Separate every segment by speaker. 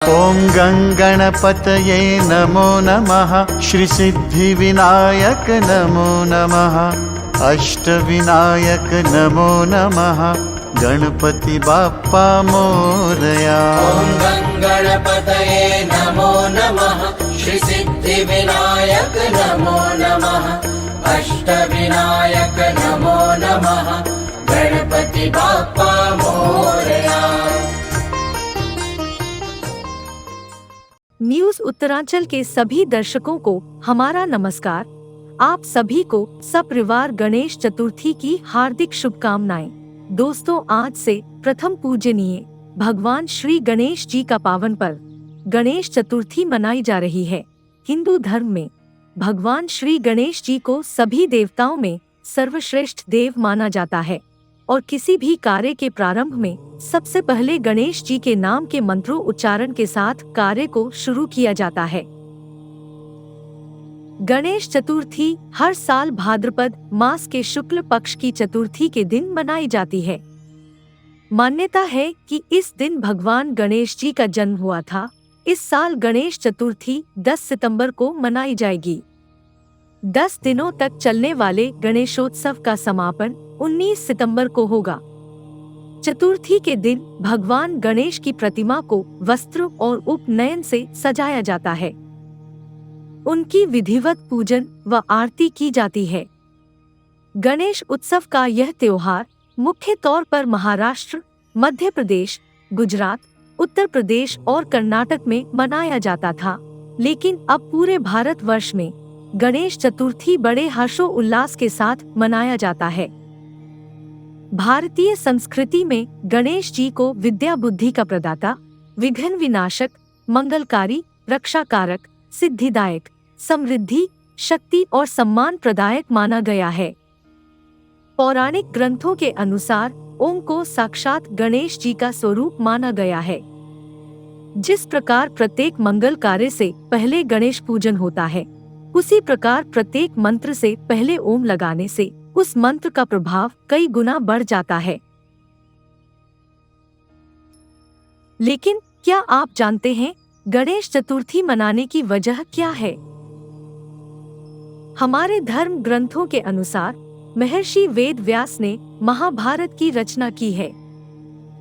Speaker 1: ॐ गङ्गणपतये नमो नमः। श्रीसिद्धिविनायक नमो नमः। अष्टविनायक नमो नमः। गणपति बाप्पा मोरया।
Speaker 2: ॐ गङ्गणपतये नमो नमः। श्रीसिद्धिविनायक नमो नमः। अष्टविनायक नमो नमः। गणपति बाप्पा मोरया।
Speaker 3: न्यूज उत्तरांचल के सभी दर्शकों को हमारा नमस्कार। आप सभी को सपरिवार गणेश चतुर्थी की हार्दिक शुभकामनाएं। दोस्तों, आज से प्रथम पूजनीय भगवान श्री गणेश जी का पावन पर्व गणेश चतुर्थी मनाई जा रही है। हिंदू धर्म में भगवान श्री गणेश जी को सभी देवताओं में सर्वश्रेष्ठ देव माना जाता है और किसी भी कार्य के प्रारंभ में सबसे पहले गणेश जी के नाम के मंत्रों उच्चारण के साथ कार्य को शुरू किया जाता है। गणेश चतुर्थी हर साल भाद्रपद मास के शुक्ल पक्ष की चतुर्थी के दिन मनाई जाती है। मान्यता है कि इस दिन भगवान गणेश जी का जन्म हुआ था। इस साल गणेश चतुर्थी 10 सितंबर को मनाई जाएगी। 10 दिनों तक चलने वाले गणेशोत्सव का समापन 19 सितंबर को होगा। चतुर्थी के दिन भगवान गणेश की प्रतिमा को वस्त्र और उपनयन से सजाया जाता है। उनकी विधिवत पूजन व आरती की जाती है। गणेश उत्सव का यह त्योहार मुख्य तौर पर महाराष्ट्र, मध्य प्रदेश, गुजरात, उत्तर प्रदेश और कर्नाटक में मनाया जाता था, लेकिन अब पूरे भारतवर्ष में गणेश चतुर्थी बड़े हर्षोल्लास के साथ मनाया जाता है। भारतीय संस्कृति में गणेश जी को विद्या बुद्धि का प्रदाता, विघ्न विनाशक, मंगलकारी, रक्षाकारक, सिद्धिदायक, समृद्धि, शक्ति और सम्मान प्रदायक माना गया है। पौराणिक ग्रंथों के अनुसार ओम को साक्षात गणेश जी का स्वरूप माना गया है। जिस प्रकार प्रत्येक मंगल कार्य से पहले गणेश पूजन होता है, उसी प्रकार प्रत्येक मंत्र से पहले ओम लगाने से उस मंत्र का प्रभाव कई गुना बढ़ जाता है। लेकिन क्या आप जानते हैं गणेश चतुर्थी मनाने की वजह क्या है? हमारे धर्म ग्रंथों के अनुसार महर्षि वेद व्यास ने महाभारत की रचना की है,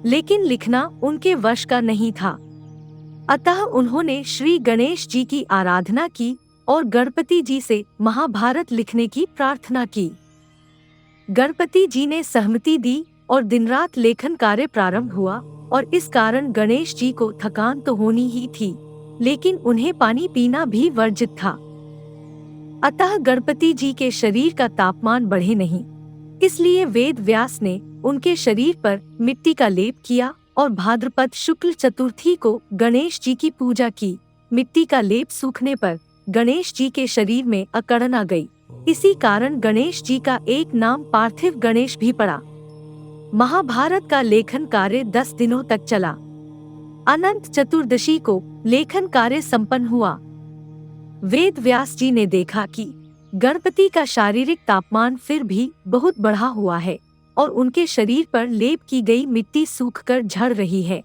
Speaker 3: लेकिन लिखना उनके वश का नहीं था। अतः उन्होंने श्री गणेश जी की आराधना की और गणपति जी से महाभारत लिखने की प्रार्थना की। गणपति जी ने सहमति दी और दिन रात लेखन कार्य प्रारंभ हुआ और इस कारण गणेश जी को थकान तो होनी ही थी, लेकिन उन्हें पानी पीना भी वर्जित था। अतः गणपति जी के शरीर का तापमान बढ़े नहीं, इसलिए वेद व्यास ने उनके शरीर पर मिट्टी का लेप किया और भाद्रपद शुक्ल चतुर्थी को गणेश जी की पूजा की। मिट्टी का लेप सूखने पर गणेश जी के शरीर में अकड़न आ गई। इसी कारण गणेश जी का एक नाम पार्थिव गणेश भी पड़ा। महाभारत का लेखन कार्य 10 दिनों तक चला। अनंत चतुर्दशी को लेखन कार्य संपन्न हुआ। वेद व्यास जी ने देखा कि गणपति का शारीरिक तापमान फिर भी बहुत बढ़ा हुआ है और उनके शरीर पर लेप की गई मिट्टी सूखकर झड़ रही है,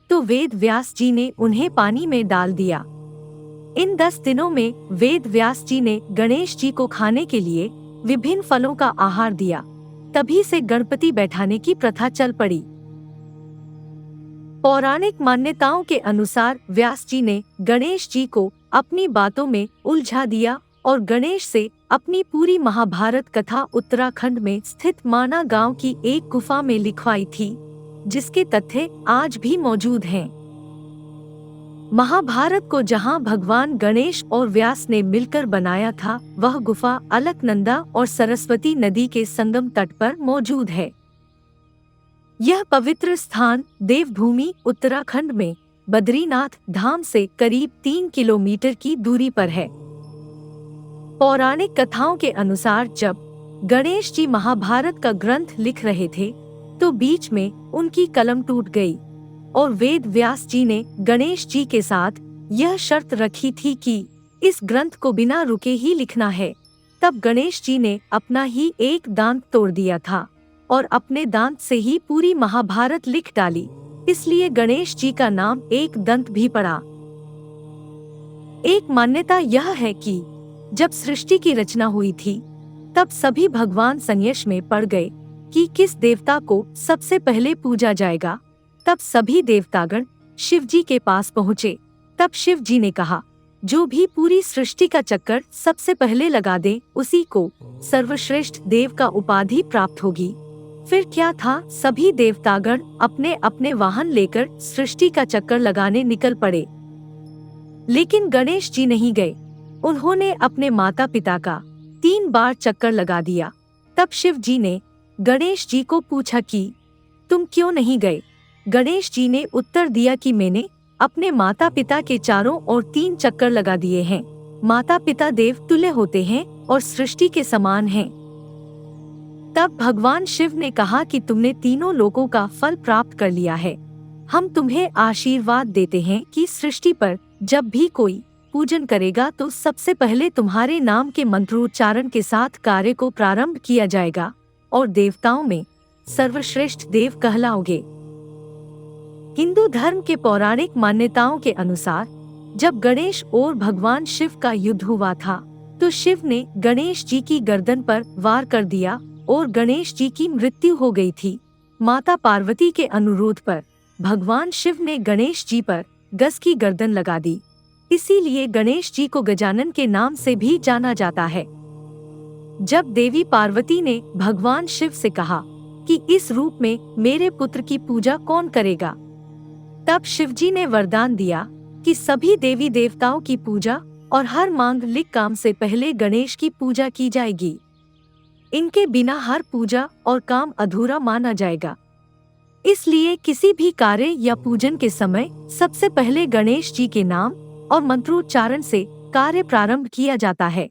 Speaker 3: तो वेद व्यास जी ने उन्हें पानी में डाल दिया। इन 10 दिनों में वेद व्यास जी ने गणेश जी को खाने के लिए विभिन्न फलों का आहार दिया। तभी से गणपति बैठाने की प्रथा चल पड़ी। पौराणिक मान्यताओं के अनुसार व्यास जी ने गणेश जी को अपनी बातों में उलझा दिया और गणेश से अपनी पूरी महाभारत कथा उत्तराखंड में स्थित माना गांव की एक गुफा में लिखवाई थी, जिसके तथ्य आज भी मौजूद हैं। महाभारत को जहां भगवान गणेश और व्यास ने मिलकर बनाया था, वह गुफा अलकनंदा और सरस्वती नदी के संगम तट पर मौजूद है। यह पवित्र स्थान देवभूमि उत्तराखंड में बद्रीनाथ धाम से करीब 3 किलोमीटर की दूरी पर है। पौराणिक कथाओं के अनुसार जब गणेश जी महाभारत का ग्रंथ लिख रहे थे, तो बीच में उनकी कलम टूट गई और वेद व्यास जी ने गणेश जी के साथ यह शर्त रखी थी कि इस ग्रंथ को बिना रुके ही लिखना है। तब गणेश जी ने अपना ही एक दांत तोड़ दिया था और अपने दांत से ही पूरी महाभारत लिख डाली। इसलिए गणेश जी का नाम एक दंत भी पड़ा। एक मान्यता यह है कि जब सृष्टि की रचना हुई थी तब सभी भगवान संन्यास में पड़ गए कि किस देवता को सबसे पहले पूजा जाएगा। तब सभी देवतागण शिव जी के पास पहुँचे। तब शिव जी ने कहा, जो भी पूरी सृष्टि का चक्कर सबसे पहले लगा दे उसी को सर्वश्रेष्ठ देव का उपाधि प्राप्त होगी। फिर क्या था, सभी देवतागण अपने अपने वाहन लेकर सृष्टि का चक्कर लगाने निकल पड़े। लेकिन गणेश जी नहीं गए। उन्होंने अपने माता पिता का 3 बार चक्कर लगा दिया। तब शिव जी ने गणेश जी को पूछा कि तुम क्यों नहीं गए। गणेश जी ने उत्तर दिया कि मैंने अपने माता पिता के चारों ओर 3 चक्कर लगा दिए हैं। माता पिता देव तुल्य होते हैं और सृष्टि के समान हैं। तब भगवान शिव ने कहा कि तुमने तीनों लोगों का फल प्राप्त कर लिया है। हम तुम्हें आशीर्वाद देते हैं कि सृष्टि पर जब भी कोई पूजन करेगा तो सबसे पहले तुम्हारे नाम के मंत्रोच्चारण के साथ कार्य को प्रारंभ किया जाएगा और देवताओं में सर्वश्रेष्ठ देव कहलाओगे। हिंदू धर्म के पौराणिक मान्यताओं के अनुसार जब गणेश और भगवान शिव का युद्ध हुआ था तो शिव ने गणेश जी की गर्दन पर वार कर दिया और गणेश जी की मृत्यु हो गई थी। माता पार्वती के अनुरोध पर भगवान शिव ने गणेश जी पर गज की गर्दन लगा दी। इसीलिए गणेश जी को गजानन के नाम से भी जाना जाता है। जब देवी पार्वती ने भगवान शिव से कहा कि इस रूप में मेरे पुत्र की पूजा कौन करेगा, तब शिवजी ने वरदान दिया कि सभी देवी देवताओं की पूजा और हर मांगलिक काम से पहले गणेश की पूजा की जाएगी। इनके बिना हर पूजा और काम अधूरा माना जाएगा। इसलिए किसी भी कार्य या पूजन के समय सबसे पहले गणेश जी के नाम और मंत्रोच्चारण से कार्य प्रारंभ किया जाता है।